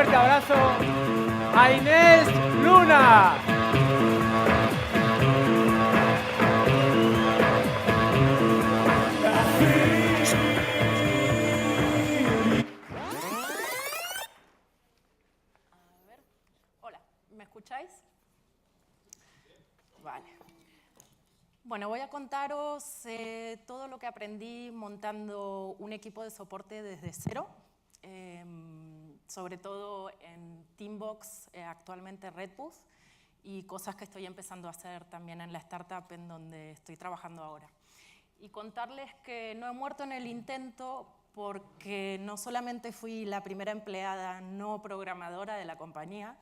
fuerte abrazo a Inés Luna. Hola, ¿me escucháis? Vale. Bueno, voy a contaros todo lo que aprendí montando un equipo de soporte desde cero, sobre todo en Teambox, actualmente Redbus, y cosas que estoy empezando a hacer también en la startup en donde estoy trabajando ahora. Y contarles que no he muerto en el intento porque no solamente fui la primera empleada no programadora de la compañía,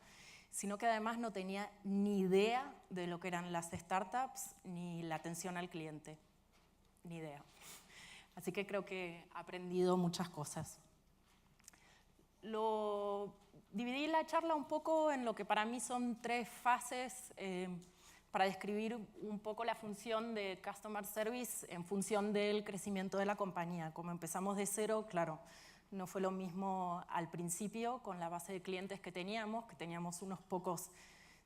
sino que además no tenía ni idea de lo que eran las startups ni la atención al cliente. Ni idea. Así que creo que he aprendido muchas cosas. Dividí la charla un poco en lo que para mí son 3 fases para describir un poco la función de Customer Service en función del crecimiento de la compañía. Como empezamos de cero, claro, no fue lo mismo al principio con la base de clientes que teníamos unos pocos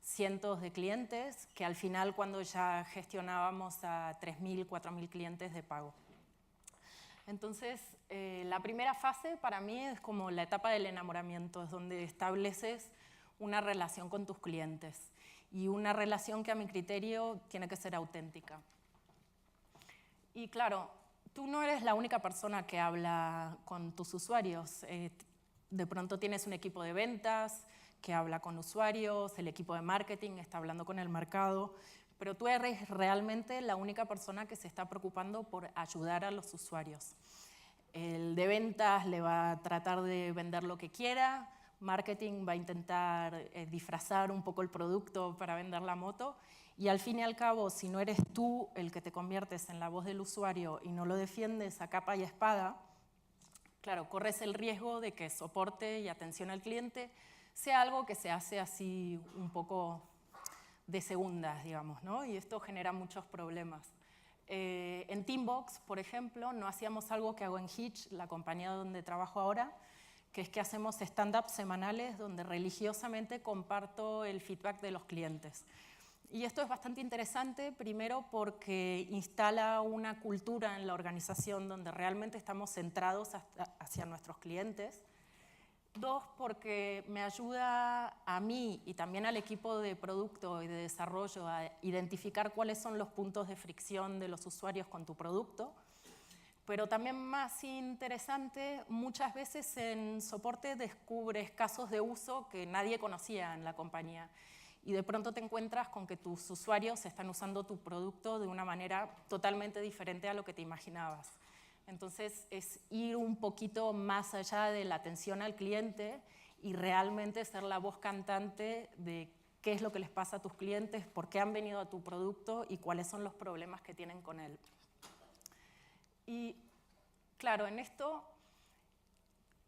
cientos de clientes, que al final cuando ya gestionábamos a 3.000, 4.000 clientes de pago. Entonces, la primera fase para mí es como la etapa del enamoramiento, es donde estableces una relación con tus clientes y una relación que a mi criterio tiene que ser auténtica. Y claro, tú no eres la única persona que habla con tus usuarios. De pronto tienes un equipo de ventas que habla con usuarios, el equipo de marketing está hablando con el mercado, pero tú eres realmente la única persona que se está preocupando por ayudar a los usuarios. El de ventas le va a tratar de vender lo que quiera, marketing va a intentar disfrazar un poco el producto para vender la moto, y al fin y al cabo, si no eres tú el que te conviertes en la voz del usuario y no lo defiendes a capa y espada, claro, corres el riesgo de que soporte y atención al cliente sea algo que se hace así un poco de segundas, digamos, ¿no? Y esto genera muchos problemas. En Teambox, por ejemplo, no hacíamos algo que hago en Hitch, la compañía donde trabajo ahora, que es que hacemos stand-ups semanales donde religiosamente comparto el feedback de los clientes. Y esto es bastante interesante, primero porque instala una cultura en la organización donde realmente estamos centrados hacia nuestros clientes. 2, porque me ayuda a mí y también al equipo de producto y de desarrollo a identificar cuáles son los puntos de fricción de los usuarios con tu producto. Pero también más interesante, muchas veces en soporte descubres casos de uso que nadie conocía en la compañía. Y de pronto te encuentras con que tus usuarios están usando tu producto de una manera totalmente diferente a lo que te imaginabas. Entonces, es ir un poquito más allá de la atención al cliente y realmente ser la voz cantante de qué es lo que les pasa a tus clientes, por qué han venido a tu producto y cuáles son los problemas que tienen con él. Y, claro, en esto,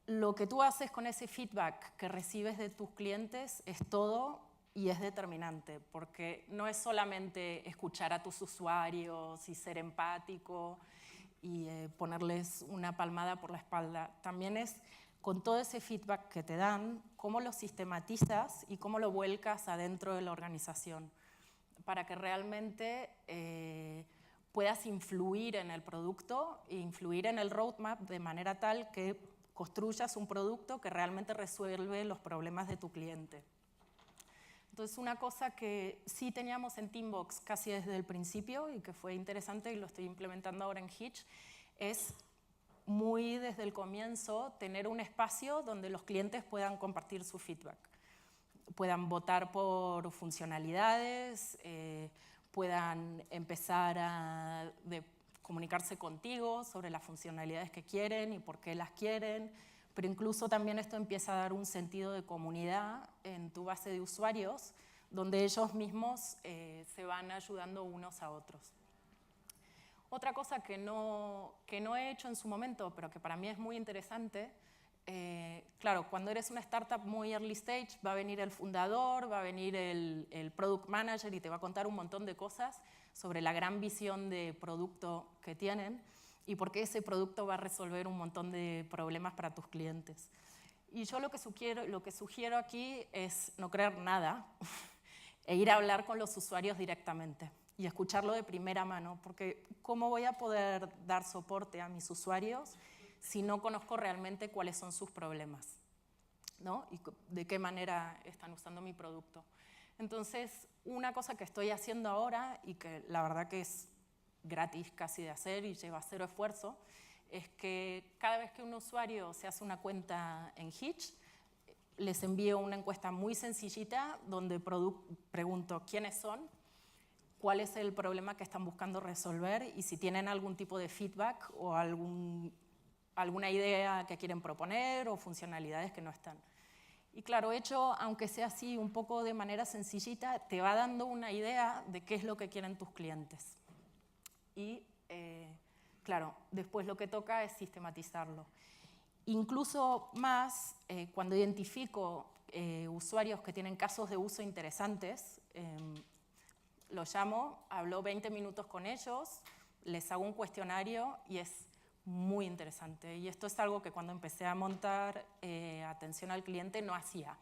lo que tú haces con ese feedback que recibes de tus clientes es todo y es determinante, porque no es solamente escuchar a tus usuarios y ser empático y ponerles una palmada por la espalda. También es, con todo ese feedback que te dan, cómo lo sistematizas y cómo lo vuelcas adentro de la organización, para que realmente puedas influir en el producto e influir en el roadmap de manera tal que construyas un producto que realmente resuelve los problemas de tu cliente. Entonces, una cosa que sí teníamos en Teambox casi desde el principio y que fue interesante y lo estoy implementando ahora en Hitch, es muy desde el comienzo tener un espacio donde los clientes puedan compartir su feedback. Puedan votar por funcionalidades, puedan empezar a comunicarse contigo sobre las funcionalidades que quieren y por qué las quieren, pero incluso también esto empieza a dar un sentido de comunidad en tu base de usuarios, donde ellos mismos se van ayudando unos a otros. Otra cosa que no he hecho en su momento, pero que para mí es muy interesante, claro, cuando eres una startup muy early stage, va a venir el fundador, va a venir el product manager y te va a contar un montón de cosas sobre la gran visión de producto que tienen y por qué ese producto va a resolver un montón de problemas para tus clientes. Y yo lo que sugiero aquí es no creer nada e ir a hablar con los usuarios directamente y escucharlo de primera mano, porque ¿cómo voy a poder dar soporte a mis usuarios si no conozco realmente cuáles son sus problemas, ¿no? Y de qué manera están usando mi producto? Entonces, una cosa que estoy haciendo ahora y que la verdad que es gratis casi de hacer y lleva cero esfuerzo, es que cada vez que un usuario se hace una cuenta en Hitch, les envío una encuesta muy sencillita donde pregunto quiénes son, cuál es el problema que están buscando resolver y si tienen algún tipo de feedback o alguna idea que quieren proponer o funcionalidades que no están. Y claro, hecho, aunque sea así un poco de manera sencillita, te va dando una idea de qué es lo que quieren tus clientes. Y claro, después lo que toca es sistematizarlo. Incluso más, cuando identifico usuarios que tienen casos de uso interesantes, los llamo, hablo 20 minutos con ellos, les hago un cuestionario y es muy interesante. Y esto es algo que cuando empecé a montar atención al cliente no hacía.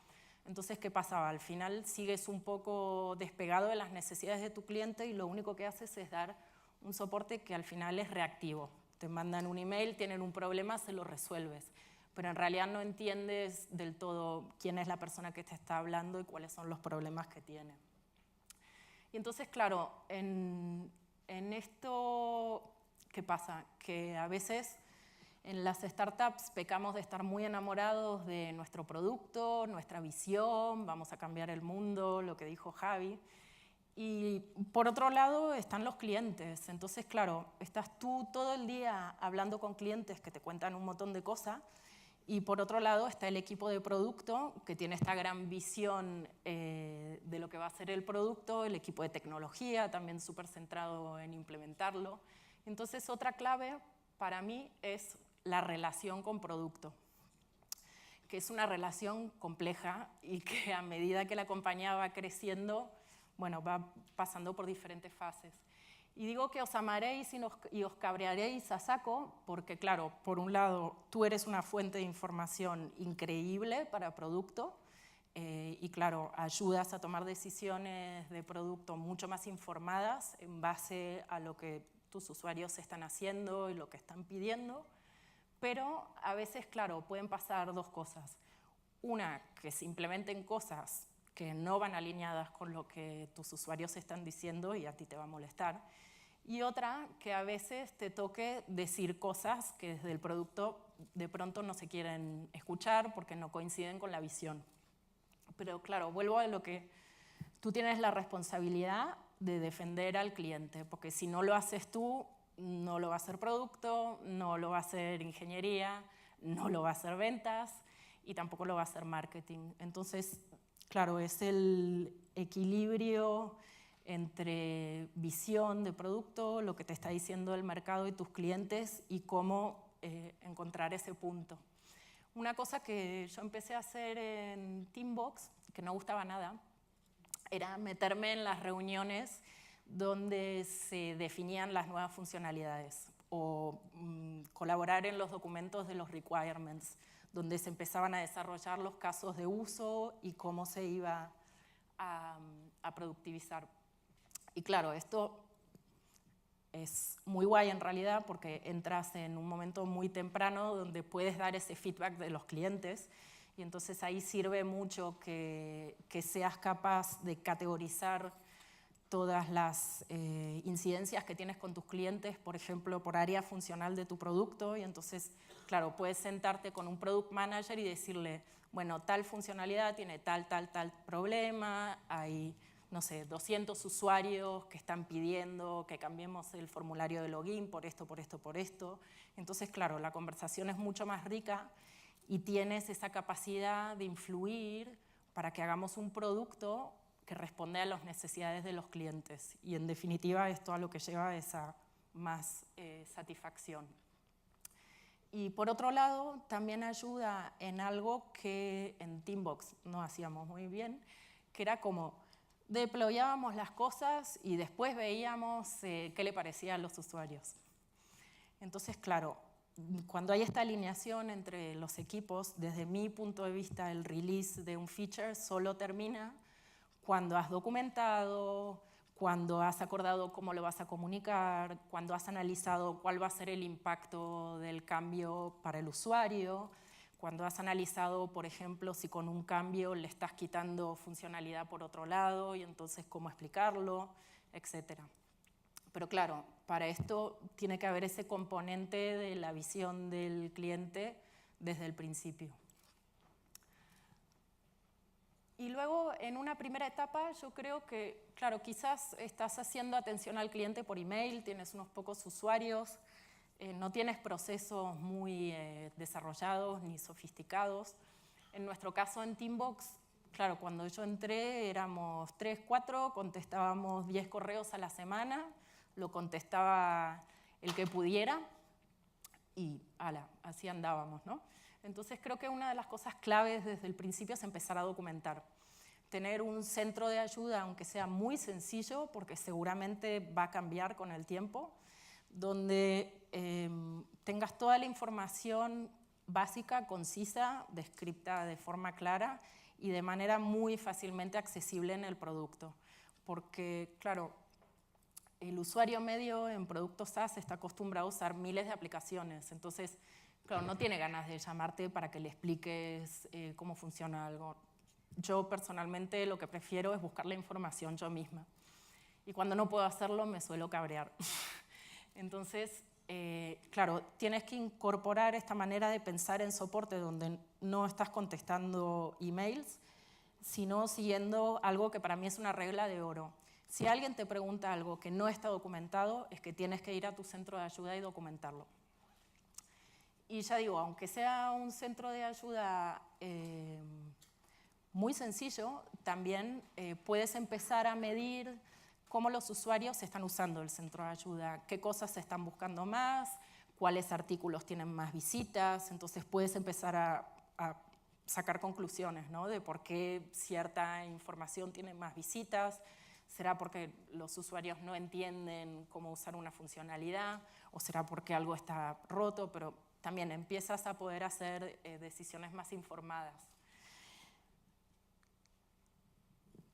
Entonces, ¿qué pasaba? Al final sigues un poco despegado de las necesidades de tu cliente y lo único que haces es dar un soporte que al final es reactivo. Te mandan un email, tienen un problema, se lo resuelves. Pero en realidad no entiendes del todo quién es la persona que te está hablando y cuáles son los problemas que tiene. Y entonces, claro, en esto, ¿qué pasa? Que a veces en las startups pecamos de estar muy enamorados de nuestro producto, nuestra visión, vamos a cambiar el mundo, lo que dijo Javi. Y por otro lado están los clientes. Entonces, claro, estás tú todo el día hablando con clientes que te cuentan un montón de cosas y por otro lado está el equipo de producto que tiene esta gran visión de lo que va a ser el producto, el equipo de tecnología también súper centrado en implementarlo. Entonces, otra clave para mí es la relación con producto, que es una relación compleja y que a medida que la compañía va creciendo, bueno, va pasando por diferentes fases. Y digo que os amaréis y os cabrearéis a saco porque, claro, por un lado, tú eres una fuente de información increíble para producto y, claro, ayudas a tomar decisiones de producto mucho más informadas en base a lo que tus usuarios están haciendo y lo que están pidiendo, pero a veces, claro, pueden pasar dos cosas. Una, que se implementen cosas que no van alineadas con lo que tus usuarios están diciendo y a ti te va a molestar. Y otra, que a veces te toque decir cosas que desde el producto de pronto no se quieren escuchar porque no coinciden con la visión. Pero claro, vuelvo a lo que tú tienes la responsabilidad de defender al cliente, porque si no lo haces tú, no lo va a hacer producto, no lo va a hacer ingeniería, no lo va a hacer ventas y tampoco lo va a hacer marketing. Entonces, claro, es el equilibrio entre visión de producto, lo que te está diciendo el mercado y tus clientes y cómo encontrar ese punto. Una cosa que yo empecé a hacer en Teambox, que no gustaba nada, era meterme en las reuniones donde se definían las nuevas funcionalidades o colaborar en los documentos de los requirements, donde se empezaban a desarrollar los casos de uso y cómo se iba a productivizar. Y claro, esto es muy guay en realidad porque entras en un momento muy temprano donde puedes dar ese feedback de los clientes y entonces ahí sirve mucho que seas capaz de categorizar todas las incidencias que tienes con tus clientes, por ejemplo, por área funcional de tu producto y entonces, claro, puedes sentarte con un product manager y decirle, bueno, tal funcionalidad tiene tal problema, hay, no sé, 200 usuarios que están pidiendo que cambiemos el formulario de login por esto. Entonces, claro, la conversación es mucho más rica y tienes esa capacidad de influir para que hagamos un producto que responde a las necesidades de los clientes. Y en definitiva, esto a lo que lleva es a más satisfacción. Y por otro lado, también ayuda en algo que en Teambox no hacíamos muy bien, que era como deployábamos las cosas y después veíamos qué le parecía a los usuarios. Entonces, claro, cuando hay esta alineación entre los equipos, desde mi punto de vista, el release de un feature solo termina cuando has documentado, cuando has acordado cómo lo vas a comunicar, cuando has analizado cuál va a ser el impacto del cambio para el usuario, cuando has analizado, por ejemplo, si con un cambio le estás quitando funcionalidad por otro lado y entonces cómo explicarlo, etc. Pero claro, para esto tiene que haber ese componente de la visión del cliente desde el principio. Y luego, en una primera etapa, yo creo que, claro, quizás estás haciendo atención al cliente por email, tienes unos pocos usuarios, no tienes procesos muy desarrollados ni sofisticados. En nuestro caso, en Teambox, claro, cuando yo entré éramos 3, 4, contestábamos 10 correos a la semana, lo contestaba el que pudiera y así andábamos, ¿no? Entonces creo que una de las cosas claves desde el principio es empezar a documentar. Tener un centro de ayuda, aunque sea muy sencillo, porque seguramente va a cambiar con el tiempo, donde tengas toda la información básica, concisa, descrita de forma clara y de manera muy fácilmente accesible en el producto. Porque, claro, el usuario medio en productos SaaS está acostumbrado a usar miles de aplicaciones, entonces, claro, no tiene ganas de llamarte para que le expliques cómo funciona algo. Yo personalmente lo que prefiero es buscar la información yo misma. Y cuando no puedo hacerlo me suelo cabrear. Entonces, claro, tienes que incorporar esta manera de pensar en soporte donde no estás contestando emails, sino siguiendo algo que para mí es una regla de oro. Si alguien te pregunta algo que no está documentado, es que tienes que ir a tu centro de ayuda y documentarlo. Y ya digo, aunque sea un centro de ayuda muy sencillo, también puedes empezar a medir cómo los usuarios están usando el centro de ayuda, qué cosas se están buscando más, cuáles artículos tienen más visitas, entonces puedes empezar a sacar conclusiones, ¿no? De por qué cierta información tiene más visitas. ¿Será porque los usuarios no entienden cómo usar una funcionalidad? ¿O será porque algo está roto? Pero también empiezas a poder hacer decisiones más informadas.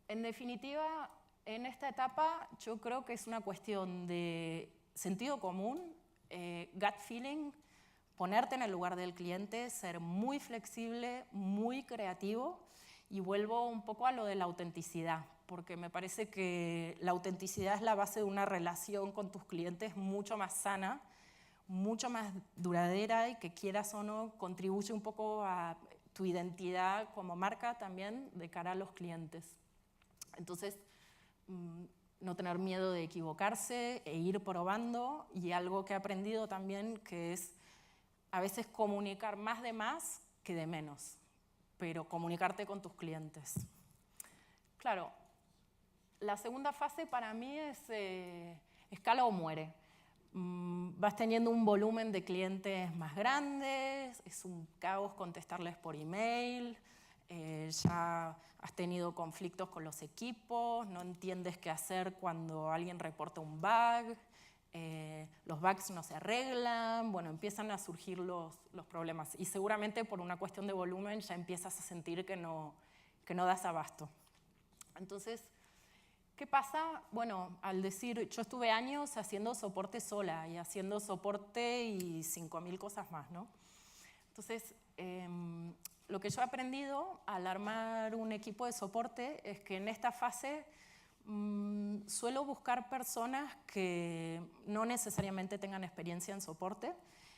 En definitiva, en esta etapa yo creo que es una cuestión de sentido común, gut feeling, ponerte en el lugar del cliente, ser muy flexible, muy creativo, y vuelvo un poco a lo de la autenticidad, porque me parece que la autenticidad es la base de una relación con tus clientes mucho más sana, mucho más duradera y que quieras o no contribuye un poco a tu identidad como marca también de cara a los clientes. Entonces, no tener miedo de equivocarse e ir probando, y algo que he aprendido también que es a veces comunicar más de más que de menos, pero comunicarte con tus clientes. Claro, la segunda fase para mí es escala o muere. Vas teniendo un volumen de clientes más grandes, es un caos contestarles por email, ya has tenido conflictos con los equipos, no entiendes qué hacer cuando alguien reporta un bug, los bugs no se arreglan, bueno, empiezan a surgir los problemas. Y seguramente por una cuestión de volumen ya empiezas a sentir que no das abasto. Entonces, ¿qué pasa? Bueno, al decir, yo estuve años haciendo soporte sola y haciendo soporte y 5.000 cosas más, ¿no? Entonces, lo que yo he aprendido al armar un equipo de soporte es que en esta fase suelo buscar personas que no necesariamente tengan experiencia en soporte,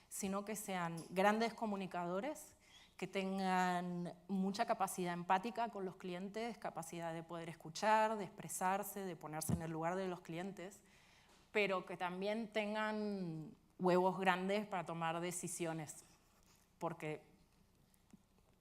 sino que sean grandes comunicadores, que tengan mucha capacidad empática con los clientes, capacidad de poder escuchar, de expresarse, de ponerse en el lugar de los clientes, pero que también tengan huevos grandes para tomar decisiones, porque,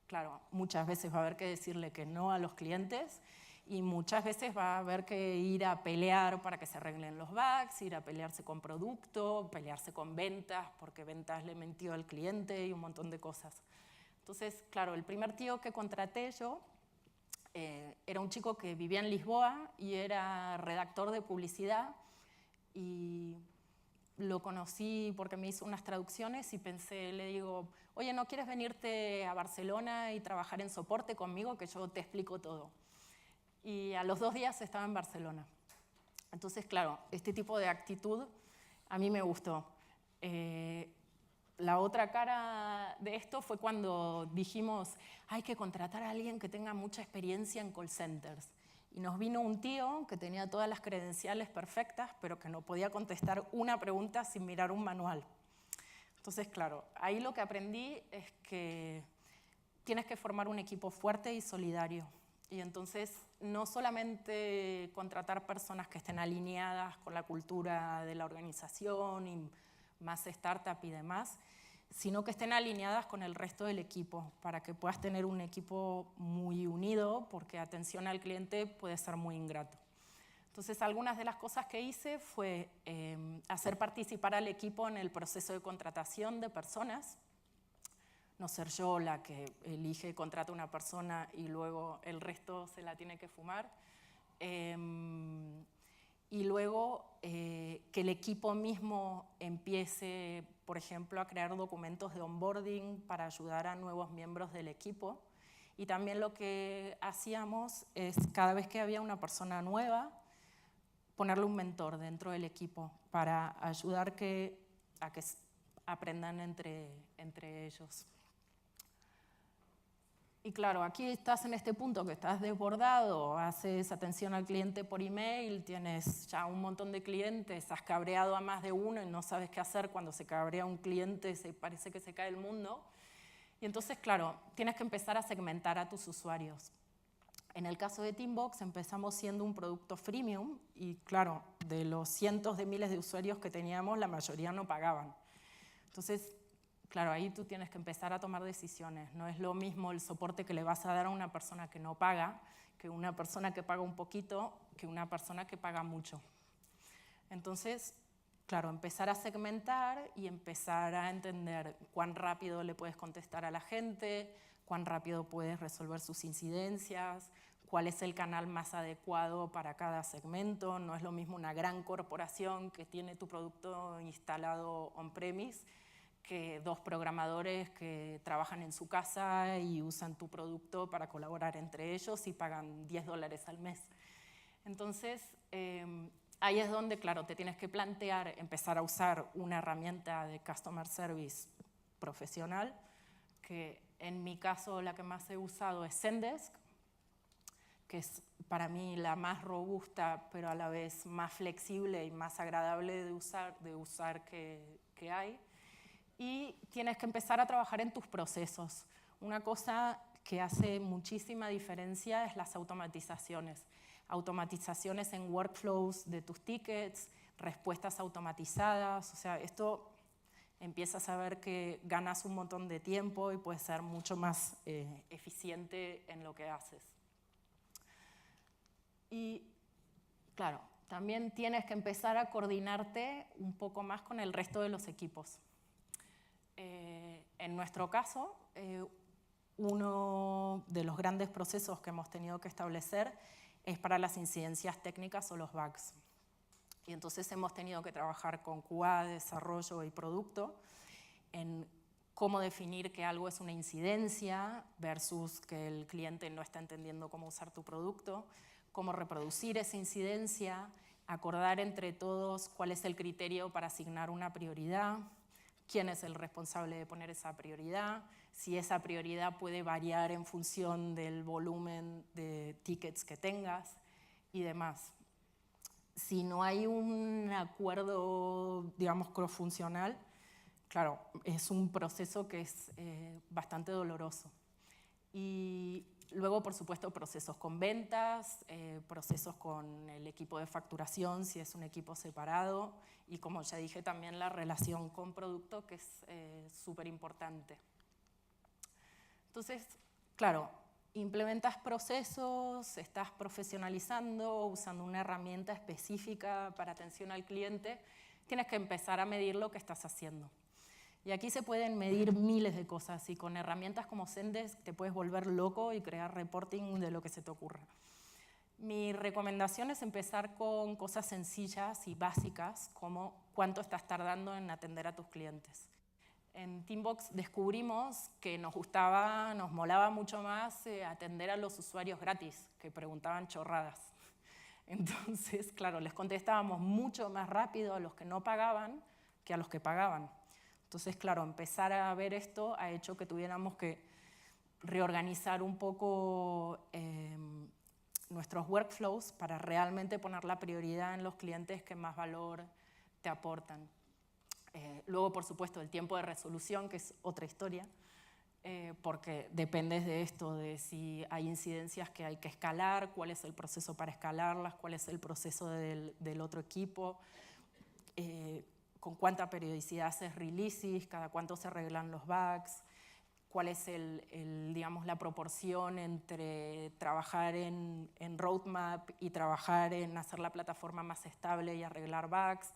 claro, muchas veces va a haber que decirle que no a los clientes y muchas veces va a haber que ir a pelear para que se arreglen los bugs, ir a pelearse con producto, pelearse con ventas porque ventas le mentió al cliente y un montón de cosas. Entonces, claro, el primer tío que contraté yo era un chico que vivía en Lisboa y era redactor de publicidad, y lo conocí porque me hizo unas traducciones y pensé, le digo, oye, ¿no quieres venirte a Barcelona y trabajar en soporte conmigo, que yo te explico todo? Y a los 2 días estaba en Barcelona. Entonces, claro, este tipo de actitud a mí me gustó. La otra cara de esto fue cuando dijimos, hay que contratar a alguien que tenga mucha experiencia en call centers. Y nos vino un tío que tenía todas las credenciales perfectas, pero que no podía contestar una pregunta sin mirar un manual. Entonces, claro, ahí lo que aprendí es que tienes que formar un equipo fuerte y solidario. Y entonces, no solamente contratar personas que estén alineadas con la cultura de la organización y más startup y demás, sino que estén alineadas con el resto del equipo, para que puedas tener un equipo muy unido, porque atención al cliente puede ser muy ingrato. Entonces, algunas de las cosas que hice fue hacer participar al equipo en el proceso de contratación de personas, no ser yo la que elige y contrata a una persona y luego el resto se la tiene que fumar. Y luego que el equipo mismo empiece, por ejemplo, a crear documentos de onboarding para ayudar a nuevos miembros del equipo. Y también lo que hacíamos es, cada vez que había una persona nueva, ponerle un mentor dentro del equipo para ayudar a que aprendan entre ellos. Y claro, aquí estás en este punto que estás desbordado, haces atención al cliente por email, tienes ya un montón de clientes, has cabreado a más de uno y no sabes qué hacer cuando se cabrea un cliente, parece que se cae el mundo. Y entonces, claro, tienes que empezar a segmentar a tus usuarios. En el caso de Teambox empezamos siendo un producto freemium y, claro, de los cientos de miles de usuarios que teníamos, la mayoría no pagaban. Entonces, claro, ahí tú tienes que empezar a tomar decisiones. No es lo mismo el soporte que le vas a dar a una persona que no paga, que una persona que paga un poquito, que una persona que paga mucho. Entonces, claro, empezar a segmentar y empezar a entender cuán rápido le puedes contestar a la gente, cuán rápido puedes resolver sus incidencias, cuál es el canal más adecuado para cada segmento. No es lo mismo una gran corporación que tiene tu producto instalado on-premise que 2 programadores que trabajan en su casa y usan tu producto para colaborar entre ellos y pagan $10 al mes. Entonces, ahí es donde, claro, te tienes que plantear empezar a usar una herramienta de Customer Service profesional, que en mi caso la que más he usado es Zendesk, que es para mí la más robusta, pero a la vez más flexible y más agradable de usar que hay. Y tienes que empezar a trabajar en tus procesos. Una cosa que hace muchísima diferencia es las automatizaciones. Automatizaciones en workflows de tus tickets, respuestas automatizadas. O sea, esto empiezas a ver que ganas un montón de tiempo y puedes ser mucho más eficiente en lo que haces. Y, claro, también tienes que empezar a coordinarte un poco más con el resto de los equipos. En nuestro caso, uno de los grandes procesos que hemos tenido que establecer es para las incidencias técnicas o los bugs. Y entonces hemos tenido que trabajar con QA, desarrollo y producto en cómo definir que algo es una incidencia versus que el cliente no está entendiendo cómo usar tu producto, cómo reproducir esa incidencia, acordar entre todos cuál es el criterio para asignar una prioridad, quién es el responsable de poner esa prioridad, si esa prioridad puede variar en función del volumen de tickets que tengas y demás. Si no hay un acuerdo, digamos, cross-funcional, claro, es un proceso que es bastante doloroso. Y luego, por supuesto, procesos con ventas, procesos con el equipo de facturación, si es un equipo separado, y como ya dije, también la relación con producto, que es súper importante. Entonces, claro, implementas procesos, estás profesionalizando, usando una herramienta específica para atención al cliente, tienes que empezar a medir lo que estás haciendo. Y aquí se pueden medir miles de cosas y con herramientas como Zendesk te puedes volver loco y crear reporting de lo que se te ocurra. Mi recomendación es empezar con cosas sencillas y básicas, como cuánto estás tardando en atender a tus clientes. En Teambox descubrimos que nos molaba mucho más atender a los usuarios gratis, que preguntaban chorradas. Entonces, claro, les contestábamos mucho más rápido a los que no pagaban que a los que pagaban. Entonces, claro, empezar a ver esto ha hecho que tuviéramos que reorganizar un poco nuestros workflows para realmente poner la prioridad en los clientes que más valor te aportan. Luego, por supuesto, el tiempo de resolución, que es otra historia, porque depende de esto, de si hay incidencias que hay que escalar, cuál es el proceso para escalarlas, cuál es el proceso del otro equipo, con cuánta periodicidad haces releases, cada cuánto se arreglan los bugs, cuál es digamos, la proporción entre trabajar en roadmap y trabajar en hacer la plataforma más estable y arreglar bugs.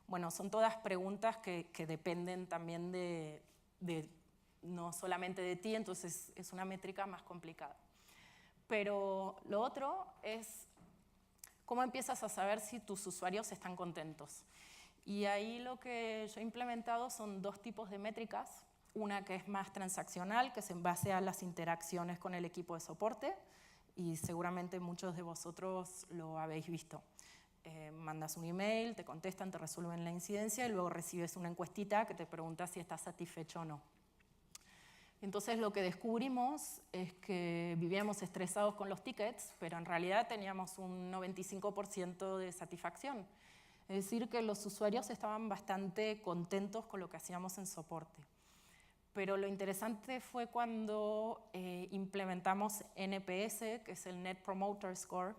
Bueno, son todas preguntas que dependen también no solamente de ti, entonces es una métrica más complicada. Pero lo otro es cómo empiezas a saber si tus usuarios están contentos. Y ahí lo que yo he implementado son dos tipos de métricas. Una que es más transaccional, que es en base a las interacciones con el equipo de soporte, y seguramente muchos de vosotros lo habéis visto. Mandas un email, te contestan, te resuelven la incidencia y luego recibes una encuestita que te pregunta si estás satisfecho o no. Entonces lo que descubrimos es que vivíamos estresados con los tickets, pero en realidad teníamos un 95% de satisfacción. Es decir, que los usuarios estaban bastante contentos con lo que hacíamos en soporte. Pero lo interesante fue cuando implementamos NPS, que es el Net Promoter Score,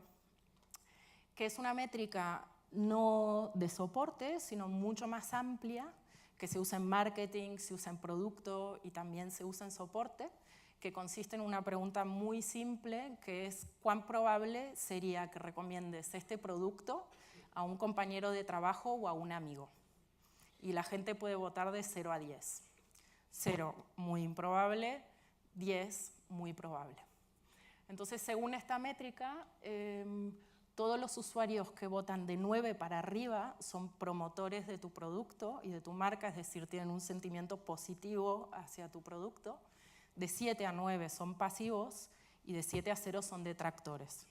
que es una métrica no de soporte, sino mucho más amplia, que se usa en marketing, se usa en producto y también se usa en soporte, que consiste en una pregunta muy simple, que es ¿cuán probable sería que recomiendes este producto a un compañero de trabajo o a un amigo? Y la gente puede votar de 0 a 10. 0, muy improbable, 10, muy probable. Entonces, según esta métrica, todos los usuarios que votan de 9 para arriba son promotores de tu producto y de tu marca, es decir, tienen un sentimiento positivo hacia tu producto. De 7 a 9 son pasivos y de 7 a 0 son detractores.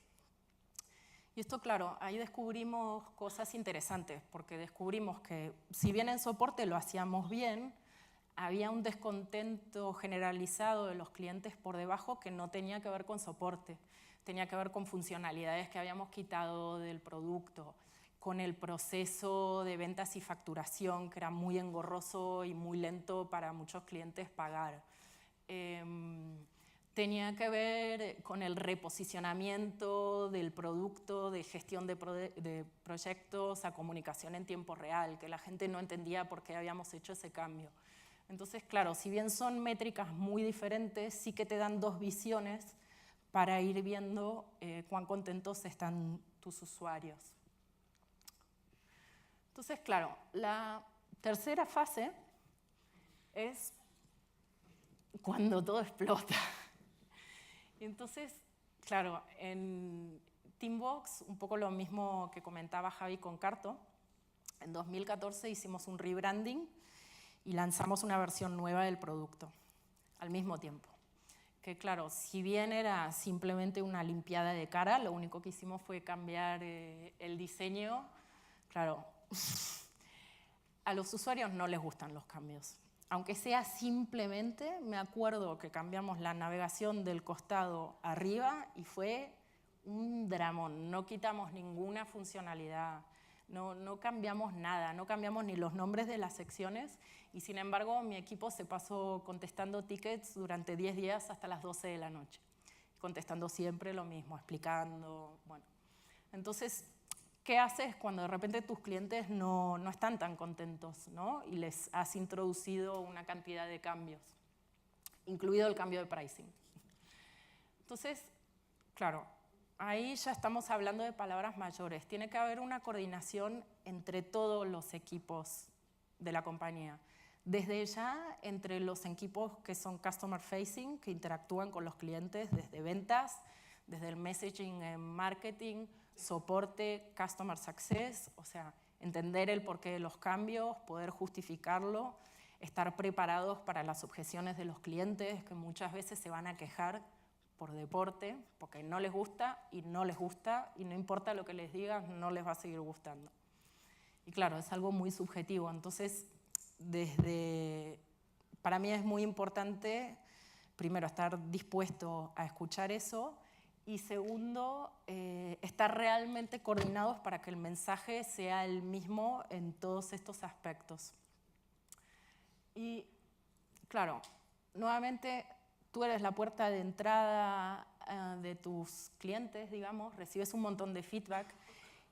Y esto, claro, ahí descubrimos cosas interesantes, porque descubrimos que si bien en soporte lo hacíamos bien, había un descontento generalizado de los clientes por debajo que no tenía que ver con soporte, tenía que ver con funcionalidades que habíamos quitado del producto, con el proceso de ventas y facturación, que era muy engorroso y muy lento para muchos clientes pagar. Tenía que ver con el reposicionamiento del producto, de gestión de proyectos a comunicación en tiempo real, que la gente no entendía por qué habíamos hecho ese cambio. Entonces, claro, si bien son métricas muy diferentes, sí que te dan dos visiones para ir viendo cuán contentos están tus usuarios. Entonces, claro, la tercera fase es cuando todo explota. Entonces, claro, en Teambox, un poco lo mismo que comentaba Javi con Carto, en 2014 hicimos un rebranding y lanzamos una versión nueva del producto al mismo tiempo. Que claro, si bien era simplemente una limpiada de cara, lo único que hicimos fue cambiar el diseño. Claro, a los usuarios no les gustan los cambios. Aunque sea simplemente, me acuerdo que cambiamos la navegación del costado arriba y fue un dramón. No quitamos ninguna funcionalidad, no cambiamos nada, no cambiamos ni los nombres de las secciones y sin embargo mi equipo se pasó contestando tickets durante 10 días hasta las 12 de la noche, contestando siempre lo mismo, explicando, bueno. Entonces, ¿qué haces cuando de repente tus clientes no están tan contentos, ¿no? Y les has introducido una cantidad de cambios, incluido el cambio de pricing? Entonces, claro, ahí ya estamos hablando de palabras mayores. Tiene que haber una coordinación entre todos los equipos de la compañía. Desde ya, entre los equipos que son customer facing, que interactúan con los clientes, desde ventas, desde el messaging en marketing, soporte, customer success, o sea, entender el porqué de los cambios, poder justificarlo, estar preparados para las objeciones de los clientes que muchas veces se van a quejar por deporte, porque no les gusta y no les gusta, y no importa lo que les digas, no les va a seguir gustando. Y claro, es algo muy subjetivo, entonces para mí es muy importante, primero, estar dispuesto a escuchar eso, y segundo, estar realmente coordinados para que el mensaje sea el mismo en todos estos aspectos. Y claro, nuevamente, tú eres la puerta de entrada de tus clientes, digamos, recibes un montón de feedback,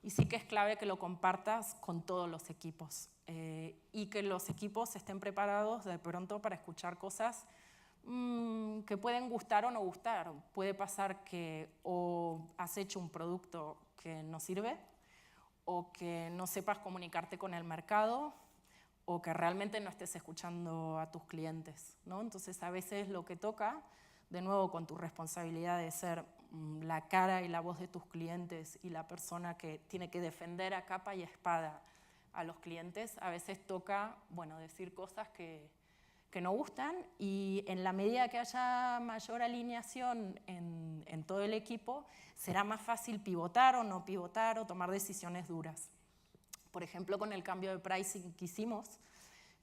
y sí que es clave que lo compartas con todos los equipos y que los equipos estén preparados de pronto para escuchar cosas que pueden gustar o no gustar. Puede pasar que o has hecho un producto que no sirve, o que no sepas comunicarte con el mercado, o que realmente no estés escuchando a tus clientes, ¿no? Entonces, a veces lo que toca, de nuevo con tu responsabilidad de ser la cara y la voz de tus clientes y la persona que tiene que defender a capa y espada a los clientes, a veces toca, bueno, decir cosas que no gustan, y en la medida que haya mayor alineación en todo el equipo, será más fácil pivotar o no pivotar o tomar decisiones duras. Por ejemplo, con el cambio de pricing que hicimos,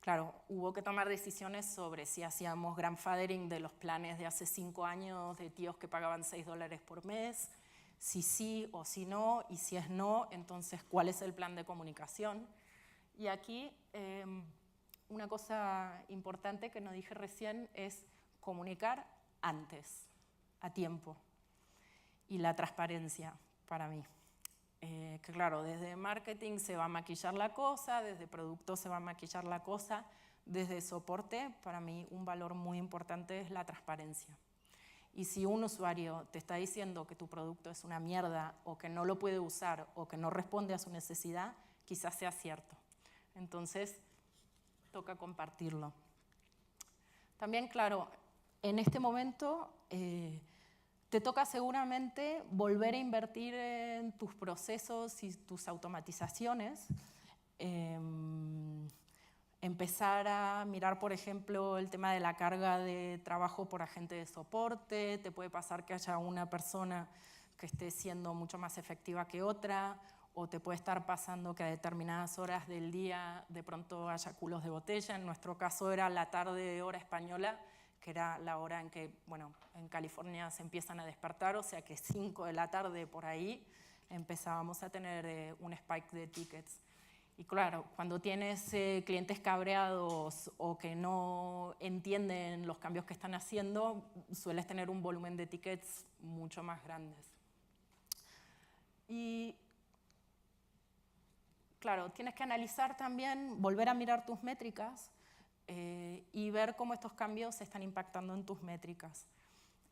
claro, hubo que tomar decisiones sobre si hacíamos grandfathering de los planes de hace 5 años de tíos que pagaban $6 por mes, si sí o si no, y si es no, entonces, ¿cuál es el plan de comunicación? Y aquí, una cosa importante que no dije recién es comunicar antes, a tiempo, y la transparencia para mí. Que claro, desde marketing se va a maquillar la cosa, desde producto se va a maquillar la cosa, desde soporte, para mí un valor muy importante es la transparencia. Y si un usuario te está diciendo que tu producto es una mierda, o que no lo puede usar, o que no responde a su necesidad, quizás sea cierto. Entonces, toca compartirlo. También, claro, en este momento te toca seguramente volver a invertir en tus procesos y tus automatizaciones, empezar a mirar, por ejemplo, el tema de la carga de trabajo por agente de soporte. Te puede pasar que haya una persona que esté siendo mucho más efectiva que otra, o te puede estar pasando que a determinadas horas del día de pronto haya culos de botella. En nuestro caso era la tarde hora española, que era la hora en que, bueno, en California se empiezan a despertar, o sea que 5 de la tarde por ahí empezábamos a tener un spike de tickets. Y claro, cuando tienes clientes cabreados o que no entienden los cambios que están haciendo, sueles tener un volumen de tickets mucho más grandes. Y claro, tienes que analizar también, volver a mirar tus métricas y ver cómo estos cambios están impactando en tus métricas.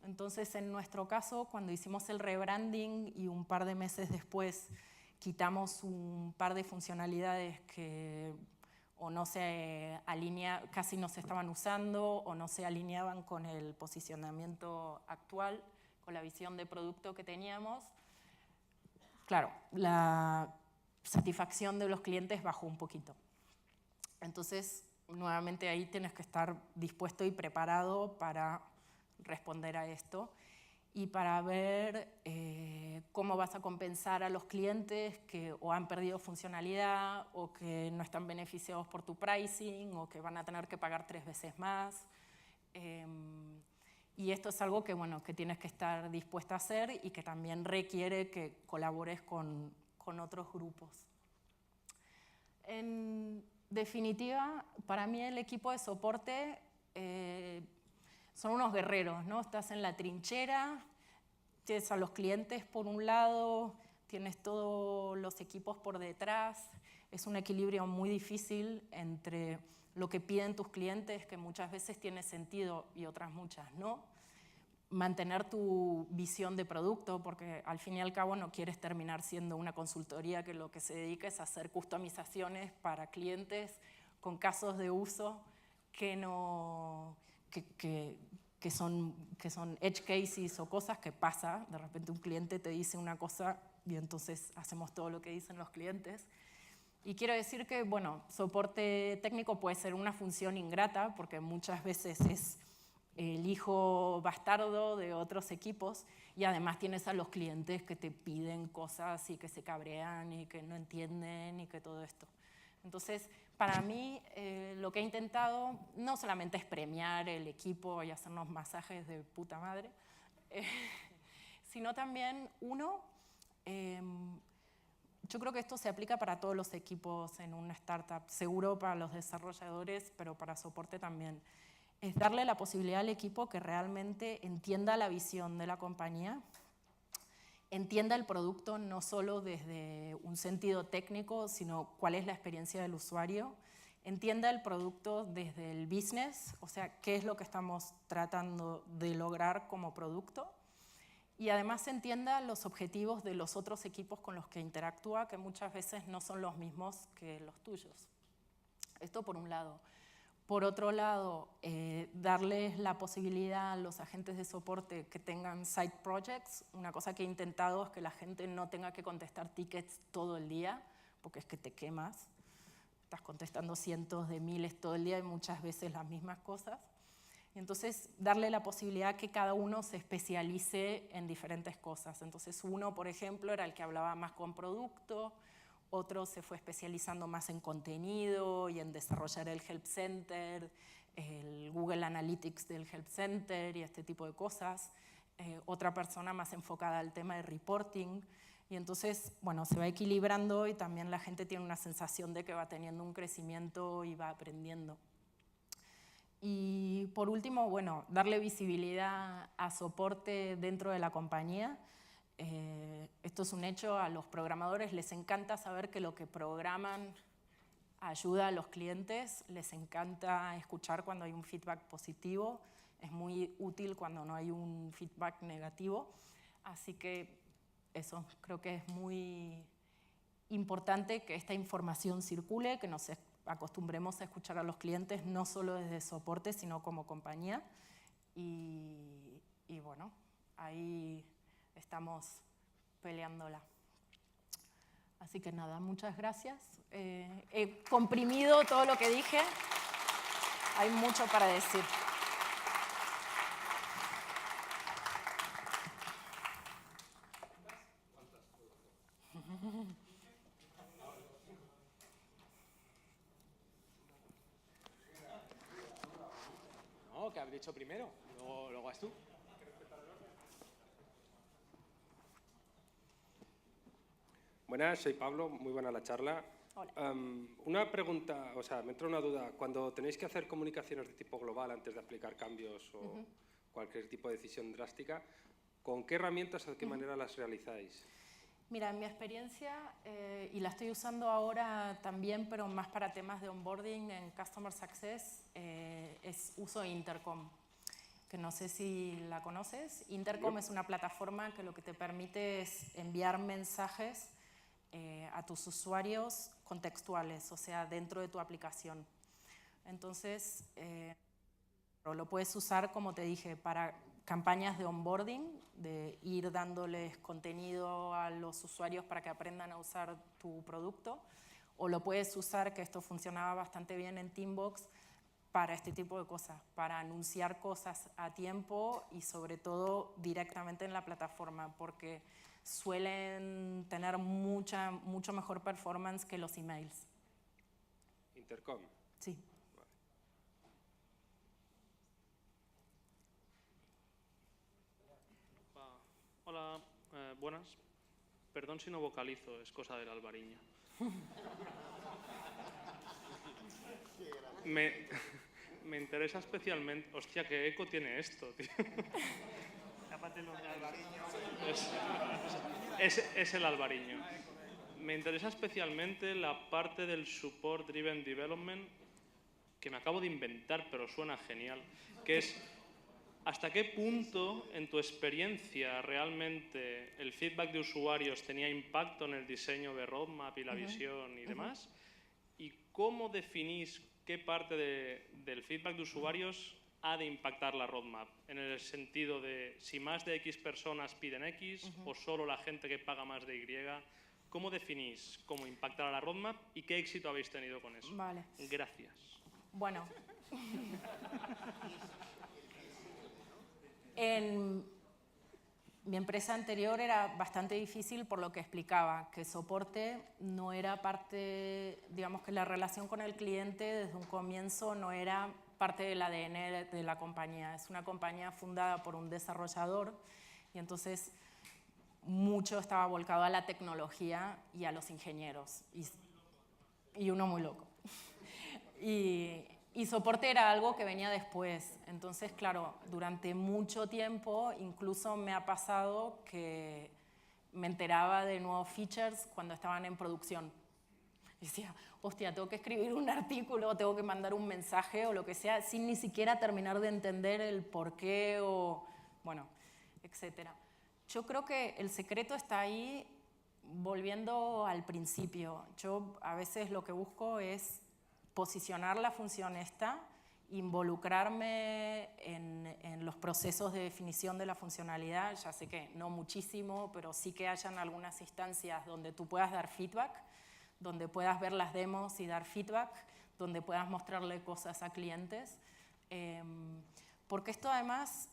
Entonces, en nuestro caso, cuando hicimos el rebranding y un par de meses después quitamos un par de funcionalidades que o no se alineaban, casi no se estaban usando, o no se alineaban con el posicionamiento actual, con la visión de producto que teníamos, claro, la satisfacción de los clientes bajó un poquito. Entonces, nuevamente ahí tienes que estar dispuesto y preparado para responder a esto y para ver cómo vas a compensar a los clientes que o han perdido funcionalidad, o que no están beneficiados por tu pricing, o que van a tener que pagar 3 veces más. Y esto es algo que, bueno, que tienes que estar dispuesta a hacer, y que también requiere que colabores con otros grupos. En definitiva, para mí el equipo de soporte son unos guerreros, ¿no? Estás en la trinchera, tienes a los clientes por un lado, tienes todos los equipos por detrás. Es un equilibrio muy difícil entre lo que piden tus clientes, que muchas veces tiene sentido y otras muchas no. Mantener tu visión de producto, porque al fin y al cabo no quieres terminar siendo una consultoría que lo que se dedica es a hacer customizaciones para clientes con casos de uso que que son edge cases o cosas que pasa. De repente un cliente te dice una cosa y entonces hacemos todo lo que dicen los clientes. Y quiero decir que, bueno, soporte técnico puede ser una función ingrata porque muchas veces es el hijo bastardo de otros equipos y además tienes a los clientes que te piden cosas y que se cabrean y que no entienden y que todo esto. Entonces, para mí, lo que he intentado no solamente es premiar el equipo y hacernos masajes de puta madre, sino también, yo creo que esto se aplica para todos los equipos en una startup, seguro para los desarrolladores, pero para soporte también. Es darle la posibilidad al equipo que realmente entienda la visión de la compañía, entienda el producto no solo desde un sentido técnico, sino cuál es la experiencia del usuario, entienda el producto desde el business, o sea, qué es lo que estamos tratando de lograr como producto, y además entienda los objetivos de los otros equipos con los que interactúa, que muchas veces no son los mismos que los tuyos. Esto por un lado. Por otro lado, darles la posibilidad a los agentes de soporte que tengan side projects. Una cosa que he intentado es que la gente no tenga que contestar tickets todo el día, porque es que te quemas. Estás contestando cientos de miles todo el día y muchas veces las mismas cosas. Y entonces, darle la posibilidad que cada uno se especialice en diferentes cosas. Entonces, uno, por ejemplo, era el que hablaba más con producto, otro se fue especializando más en contenido y en desarrollar el Help Center, el Google Analytics del Help Center y este tipo de cosas. Otra persona más enfocada al tema de reporting. Y entonces, bueno, se va equilibrando y también la gente tiene una sensación de que va teniendo un crecimiento y va aprendiendo. Y por último, bueno, darle visibilidad a soporte dentro de la compañía. Esto es un hecho, a los programadores les encanta saber que lo que programan ayuda a los clientes, les encanta escuchar cuando hay un feedback positivo, es muy útil cuando no hay un feedback negativo, así que eso, creo que es muy importante que esta información circule, que nos acostumbremos a escuchar a los clientes no solo desde soporte, sino como compañía, y bueno, ahí estamos peleándola. Así que nada, muchas gracias. He comprimido todo lo que dije. Hay mucho para decir. No, que has dicho primero, luego vas tú. Buenas, soy Pablo, muy buena la charla. Hola. Una pregunta, o sea, me entra una duda. Cuando tenéis que hacer comunicaciones de tipo global antes de aplicar cambios o cualquier tipo de decisión drástica, ¿con qué herramientas o de qué manera las realizáis? Mira, en mi experiencia, y la estoy usando ahora también, pero más para temas de onboarding en Customer Success, es uso de Intercom, que no sé si la conoces. Intercom es una plataforma que lo que te permite es enviar mensajes a tus usuarios contextuales, o sea, dentro de tu aplicación. Entonces, lo puedes usar, como te dije, para campañas de onboarding, de ir dándoles contenido a los usuarios para que aprendan a usar tu producto, o lo puedes usar, que esto funcionaba bastante bien en Teambox, para este tipo de cosas, para anunciar cosas a tiempo y sobre todo directamente en la plataforma, porque suelen tener mucho mejor performance que los emails. Intercom. Sí. Hola, buenas. Perdón si no vocalizo, es cosa del Alvariño. Me interesa especialmente... Hostia, qué eco tiene esto, tío. Es el Alvariño. Me interesa especialmente la parte del Support Driven Development, que me acabo de inventar, pero suena genial, que es ¿hasta qué punto en tu experiencia realmente el feedback de usuarios tenía impacto en el diseño de roadmap y la visión y demás? ¿Y cómo definís qué parte del feedback de usuarios ha de impactar la roadmap? En el sentido de si más de X personas piden X o solo la gente que paga más de Y. ¿Cómo definís cómo impactar a la roadmap y qué éxito habéis tenido con eso? Vale. Gracias. Bueno. En mi empresa anterior era bastante difícil por lo que explicaba, que soporte no era parte, digamos que la relación con el cliente desde un comienzo no era parte del ADN de la compañía. Es una compañía fundada por un desarrollador y entonces mucho estaba volcado a la tecnología y a los ingenieros. Y uno muy loco. Y soporte era algo que venía después. Entonces, claro, durante mucho tiempo incluso me ha pasado que me enteraba de nuevos features cuando estaban en producción. Y decía, hostia, tengo que escribir un artículo, tengo que mandar un mensaje o lo que sea, sin ni siquiera terminar de entender el por qué o, bueno, etcétera. Yo creo que el secreto está ahí, volviendo al principio. Yo a veces lo que busco es posicionar la función esta, involucrarme en los procesos de definición de la funcionalidad. Ya sé que no muchísimo, pero sí que hayan algunas instancias donde tú puedas dar feedback, donde puedas ver las demos y dar feedback, donde puedas mostrarle cosas a clientes. Porque esto además,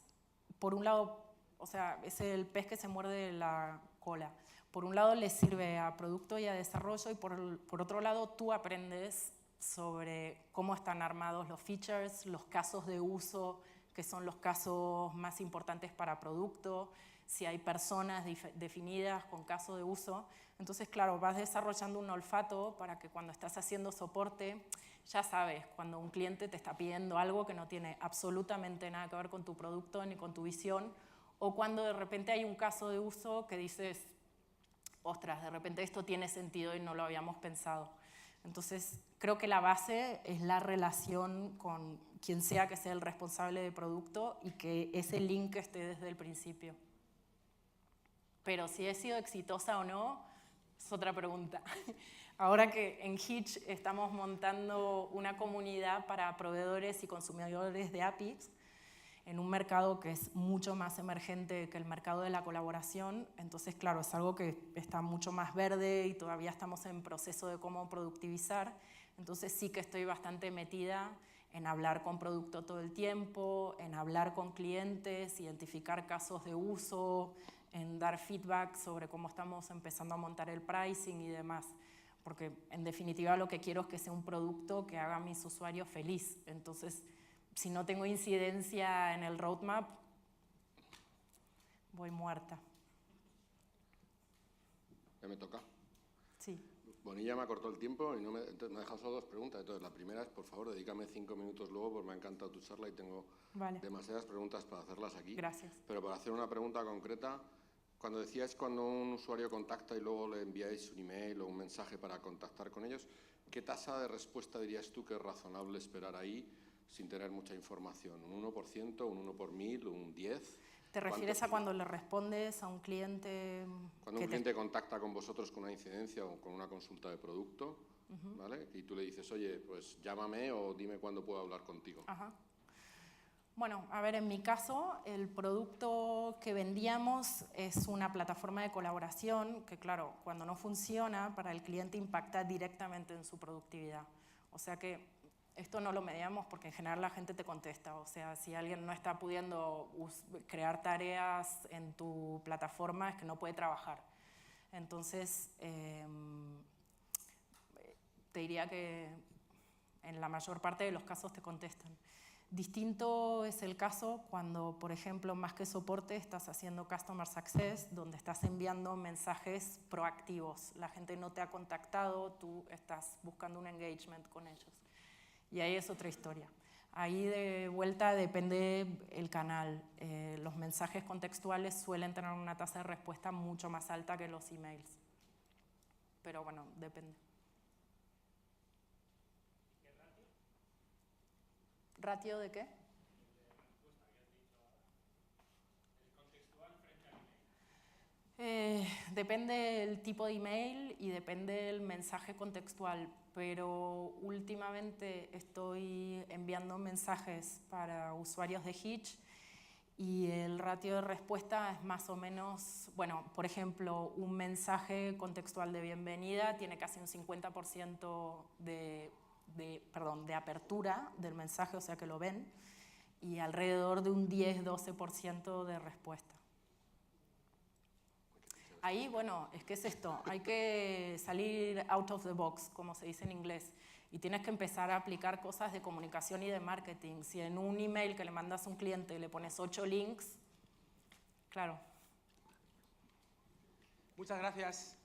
por un lado, o sea, es el pez que se muerde la cola. Por un lado le sirve a producto y a desarrollo y por otro lado tú aprendes sobre cómo están armados los features, los casos de uso, que son los casos más importantes para producto, si hay personas definidas con caso de uso. Entonces, claro, vas desarrollando un olfato para que cuando estás haciendo soporte, ya sabes, cuando un cliente te está pidiendo algo que no tiene absolutamente nada que ver con tu producto ni con tu visión, o cuando de repente hay un caso de uso que dices, ostras, de repente esto tiene sentido y no lo habíamos pensado. Entonces, creo que la base es la relación con quien sea que sea el responsable de producto y que ese link esté desde el principio. Pero si he sido exitosa o no, es otra pregunta. Ahora que en Hitch estamos montando una comunidad para proveedores y consumidores de APIs, en un mercado que es mucho más emergente que el mercado de la colaboración, entonces, claro, es algo que está mucho más verde y todavía estamos en proceso de cómo productivizar, entonces sí que estoy bastante metida en hablar con producto todo el tiempo, en hablar con clientes, identificar casos de uso, en dar feedback sobre cómo estamos empezando a montar el pricing y demás, porque en definitiva lo que quiero es que sea un producto que haga a mis usuarios feliz, entonces si no tengo incidencia en el roadmap, voy muerta. ¿Ya me toca? Sí. Bonilla me acortó el tiempo y entonces me ha dejado solo dos preguntas. Entonces, la primera es, por favor, dedícame 5 minutos luego porque me ha encantado tu charla y tengo demasiadas preguntas para hacerlas aquí. Gracias. Pero para hacer una pregunta concreta, cuando decíais cuando un usuario contacta y luego le enviáis un email o un mensaje para contactar con ellos, ¿qué tasa de respuesta dirías tú que es razonable esperar ahí sin tener mucha información? ¿Un 1%, un 1 por 1000, un 10? ¿Te refieres a cuando le respondes a un cliente? Cuando un cliente contacta con vosotros con una incidencia o con una consulta de producto, ¿vale? Y tú le dices, oye, pues llámame o dime cuándo puedo hablar contigo. Ajá. Bueno, a ver, en mi caso, el producto que vendíamos es una plataforma de colaboración que, claro, cuando no funciona, para el cliente impacta directamente en su productividad. O sea que esto no lo medíamos porque en general la gente te contesta. O sea, si alguien no está pudiendo crear tareas en tu plataforma es que no puede trabajar. Entonces, te diría que en la mayor parte de los casos te contestan. Distinto es el caso cuando, por ejemplo, más que soporte, estás haciendo Customer Success, donde estás enviando mensajes proactivos. La gente no te ha contactado, tú estás buscando un engagement con ellos. Y ahí es otra historia. Ahí de vuelta depende el canal. Los mensajes contextuales suelen tener una tasa de respuesta mucho más alta que los emails. Pero bueno, depende. ¿Ratio de qué? Depende del tipo de email y depende del mensaje contextual, pero últimamente estoy enviando mensajes para usuarios de Hitch y el ratio de respuesta es más o menos, bueno, por ejemplo, un mensaje contextual de bienvenida tiene casi un 50% de apertura del mensaje, o sea que lo ven, y alrededor de un 10-12% de respuesta. Ahí, bueno, es que es esto, hay que salir out of the box, como se dice en inglés, y tienes que empezar a aplicar cosas de comunicación y de marketing. Si en un email que le mandas a un cliente le pones 8 links, claro. Muchas gracias.